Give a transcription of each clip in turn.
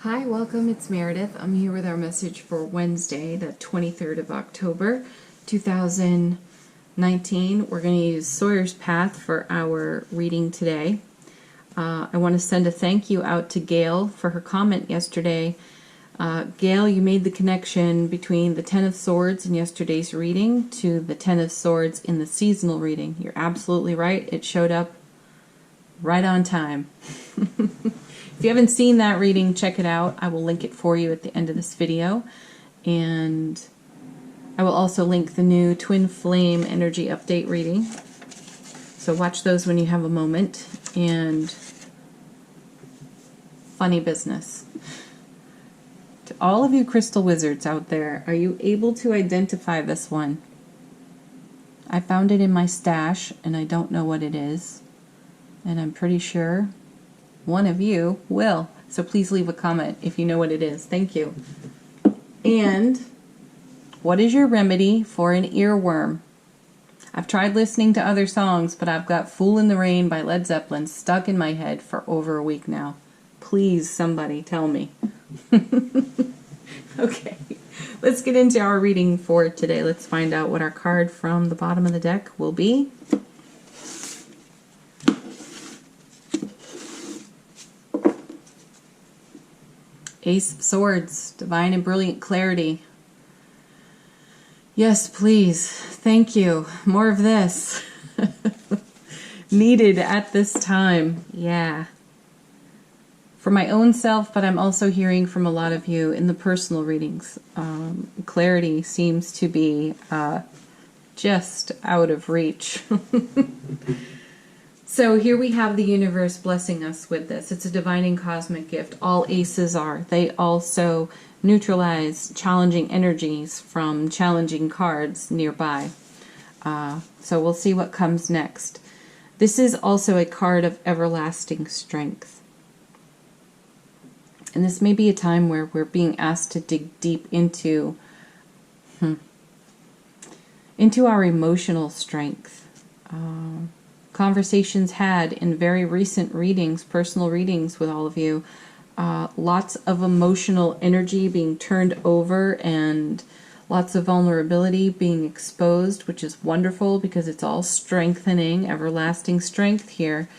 Hi, welcome. It's Meredith. I'm here with our message for Wednesday, the 23rd of October, 2019. We're going to use Sawyer's Path for our reading today. I want to send a thank you out to Gail for her comment yesterday. Gail, you made the connection between the Ten of Swords in yesterday's reading to the Ten of Swords in the seasonal reading. You're absolutely right. It showed up right on time. If you haven't seen that reading, check it out. I will link it for you at the end of this video. And I will also link the new Twin Flame Energy Update reading. So watch those when you have a moment. And funny business. To all of you crystal wizards out there, are you able to identify this one? I found it in my stash and I don't know what it is. And I'm pretty sure one of you will. So please leave a comment if you know what it is. Thank you. And what is your remedy for an earworm? I've tried listening to other songs, but I've got Fool in the Rain by Led Zeppelin stuck in my head for over a week now. Please, somebody tell me. Okay, let's get into our reading for today. Let's find out what our card from the bottom of the deck will be. Ace of Swords, divine and brilliant clarity. Yes, please. Thank you. More of this. Needed at this time. Yeah. For my own self, but I'm also hearing from a lot of you in the personal readings. Clarity seems to be just out of reach. So here we have the universe blessing us with this. It's a divine and cosmic gift. All aces are. They also neutralize challenging energies from challenging cards nearby. So we'll see what comes next. This is also a card of everlasting strength. And this may be a time where we're being asked to dig deep into our emotional strength. Conversations had in very recent readings, personal readings with all of you, lots of emotional energy being turned over and lots of vulnerability being exposed, which is wonderful because it's all strengthening, everlasting strength here.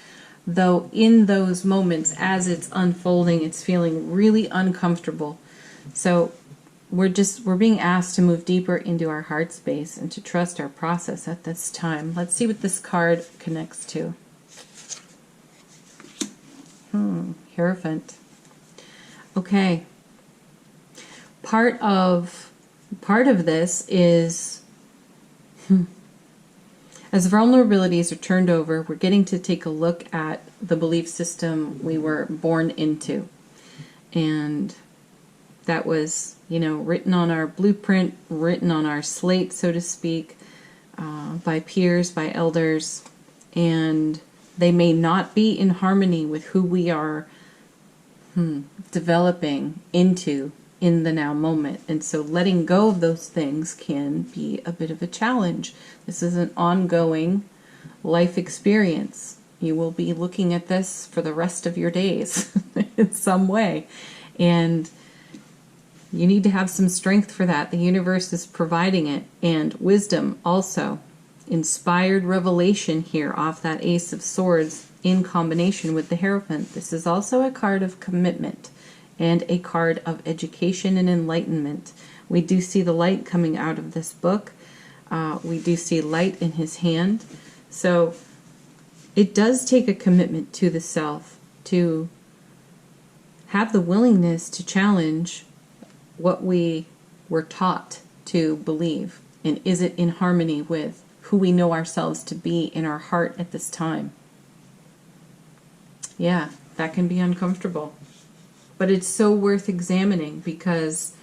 Though in those moments, as it's unfolding, it's feeling really uncomfortable. So we're being asked to move deeper into our heart space and to trust our process at this time. Let's see what this card connects to. Hierophant. Okay. Part of this is as vulnerabilities are turned over, we're getting to take a look at the belief system we were born into. And that was, written on our blueprint, written on our slate, so to speak, by peers, by elders, and they may not be in harmony with who we are developing into in the now moment. And so letting go of those things can be a bit of a challenge. This is an ongoing life experience. You will be looking at this for the rest of your days in some way. And you need to have some strength for that. The universe is providing it. And wisdom also. Inspired revelation here off that Ace of Swords in combination with the Hierophant. This is also a card of commitment and a card of education and enlightenment. We do see the light coming out of this book. We do see light in his hand. So it does take a commitment to the self to have the willingness to challenge what we were taught to believe, and is it in harmony with who we know ourselves to be in our heart at this time? Yeah, that can be uncomfortable, but it's so worth examining because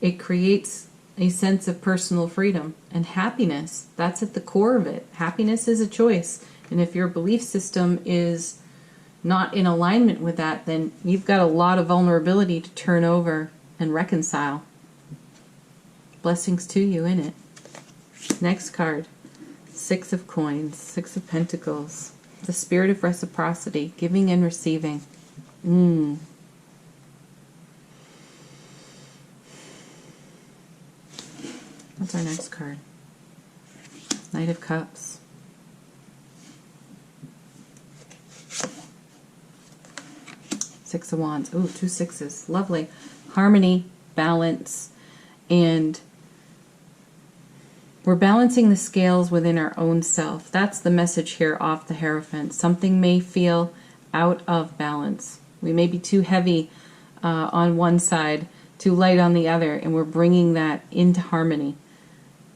it creates a sense of personal freedom and happiness. That's at the core of it. Happiness is a choice, and if your belief system is not in alignment with that, then you've got a lot of vulnerability to turn over and reconcile. Blessings to you in it. Next card, Six of Coins, Six of Pentacles, the spirit of reciprocity, giving and receiving. What's our next card? Knight of Cups. Six of Wands. Ooh, 2 sixes. Lovely. Harmony, balance, and we're balancing the scales within our own self. That's the message here off the Hierophant. Something may feel out of balance. We may be too heavy on one side, too light on the other, and we're bringing that into harmony.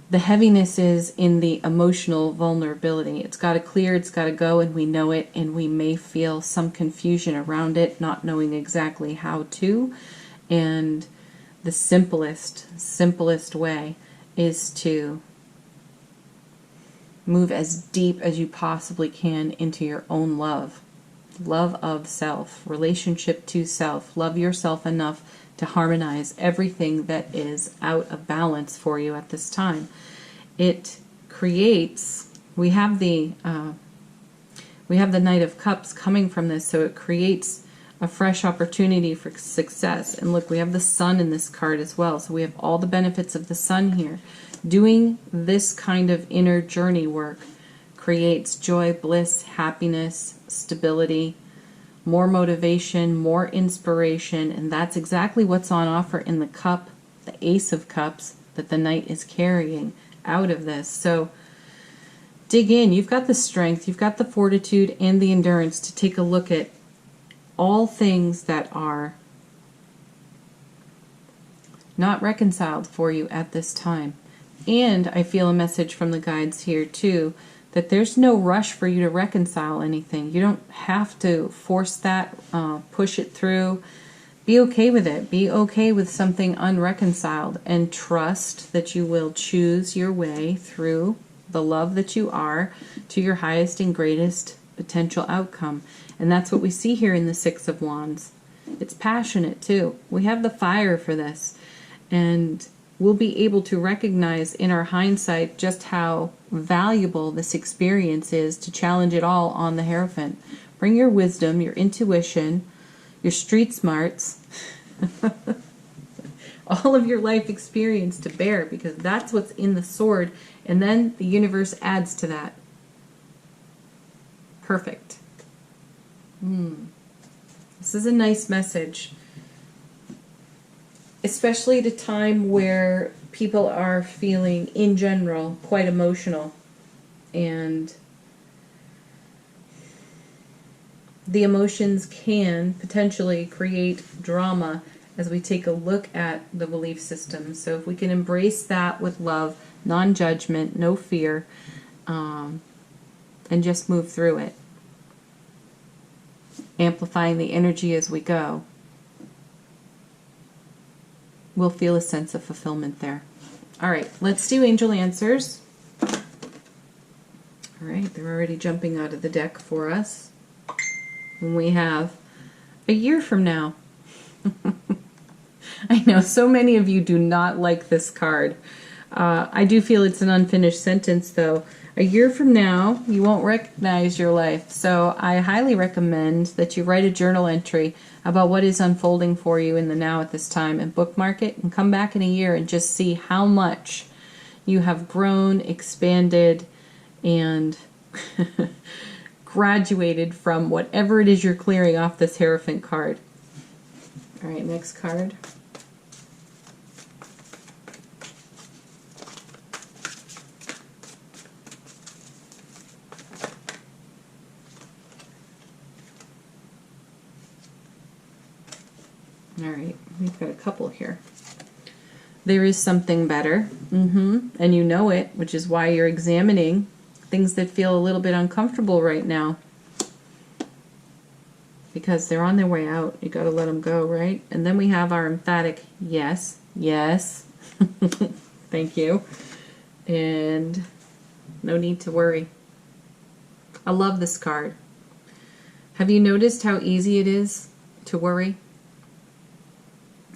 The heaviness is in the emotional vulnerability. It's got to clear, it's got to go, and we know it, and we may feel some confusion around it, not knowing exactly how to. And the simplest way is to move as deep as you possibly can into your own love. Love of self, relationship to self. Love yourself enough to harmonize everything that is out of balance for you at this time. It creates, we have the Knight of Cups coming from this, so it creates a fresh opportunity for success. And look, we have the Sun in this card as well, so we have all the benefits of the Sun here. Doing this kind of inner journey work creates joy, bliss, happiness, stability, more motivation, more inspiration, and that's exactly what's on offer in the cup, the Ace of Cups, that the Knight is carrying out of this. So dig in. You've got the strength, you've got the fortitude and the endurance to take a look at all things that are not reconciled for you at this time. And I feel a message from the guides here too, that there's no rush for you to reconcile anything. You don't have to force that, push it through. Be okay with it. Be okay with something unreconciled, and trust that you will choose your way through the love that you are to your highest and greatest potential outcome. And that's what we see here in the Six of Wands. It's passionate too. We have the fire for this, and we'll be able to recognize in our hindsight just how valuable this experience is to challenge it all on the Hierophant. Bring your wisdom, your intuition, your street smarts, all of your life experience to bear, because that's what's in the sword, and then the universe adds to that. Perfect. This is a nice message, especially at a time where people are feeling, in general, quite emotional, and the emotions can potentially create drama as we take a look at the belief system. So if we can embrace that with love, non-judgment, no fear, and just move through it, amplifying the energy as we go, we'll feel a sense of fulfillment there. All right, let's do angel answers. All right, they're already jumping out of the deck for us. And we have a year from now. I know so many of you do not like this card. I do feel it's an unfinished sentence, though. A year from now, you won't recognize your life. So I highly recommend that you write a journal entry about what is unfolding for you in the now at this time, and bookmark it, and come back in a year and just see how much you have grown, expanded, and graduated from whatever it is you're clearing off this Hierophant card. All right, next card. All right, we've got a couple here. There is something better, and you know it, which is why you're examining things that feel a little bit uncomfortable right now, because they're on their way out. You got to let them go, right? And then we have our emphatic yes, yes, thank you, and no need to worry. I love this card. Have you noticed how easy it is to worry?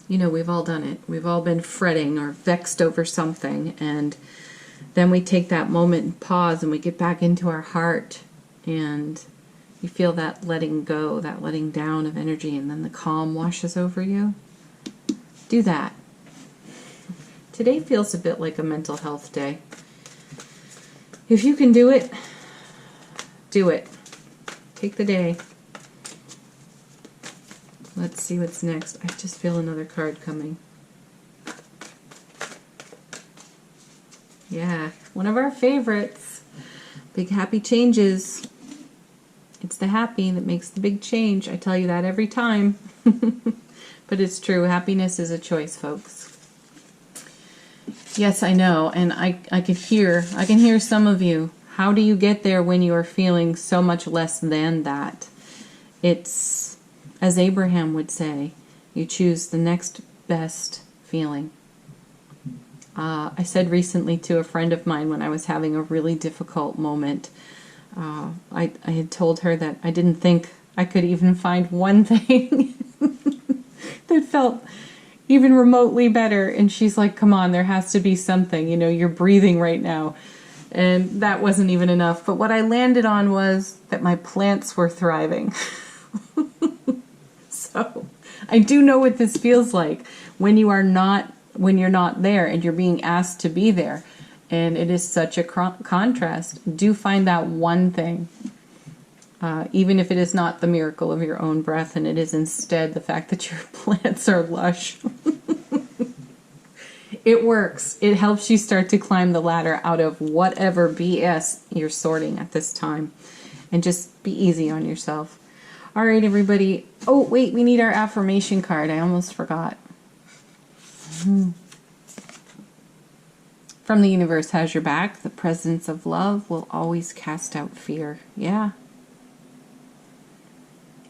You know, we've all done it. We've all been fretting or vexed over something, and then we take that moment and pause, and we get back into our heart, and you feel that letting go, that letting down of energy, and then the calm washes over you. Do that. Today feels a bit like a mental health day. If you can do it, do it. Take the day. Let's see what's next. I just feel another card coming. Yeah, one of our favorites. Big happy changes. It's the happy that makes the big change. I tell you that every time. But it's true. Happiness is a choice, folks. Yes, I know. And I can hear some of you. How do you get there when you are feeling so much less than that? It's, as Abraham would say, you choose the next best feeling. I said recently to a friend of mine when I was having a really difficult moment, I had told her that I didn't think I could even find one thing that felt even remotely better. And she's like, come on, there has to be something. You know, you're breathing right now. And that wasn't even enough. But what I landed on was that my plants were thriving. So I do know what this feels like when you're not there and you're being asked to be there. And it is such a contrast. Do find that one thing. Even if it is not the miracle of your own breath, and it is instead the fact that your plants are lush. It works. It helps you start to climb the ladder out of whatever BS you're sorting at this time. And just be easy on yourself. All right, everybody. Oh, wait, we need our affirmation card. I almost forgot. From the universe has your back. The presence of love will always cast out fear. Yeah.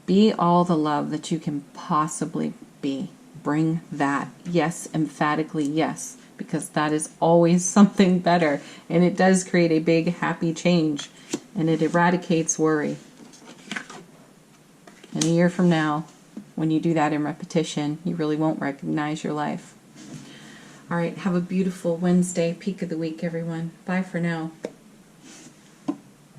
Be all the love that you can possibly be. Bring that. Yes, emphatically yes. Because that is always something better. And it does create a big happy change. And it eradicates worry. And a year from now, when you do that in repetition, you really won't recognize your life. All right, have a beautiful Wednesday, peak of the week, everyone. Bye for now.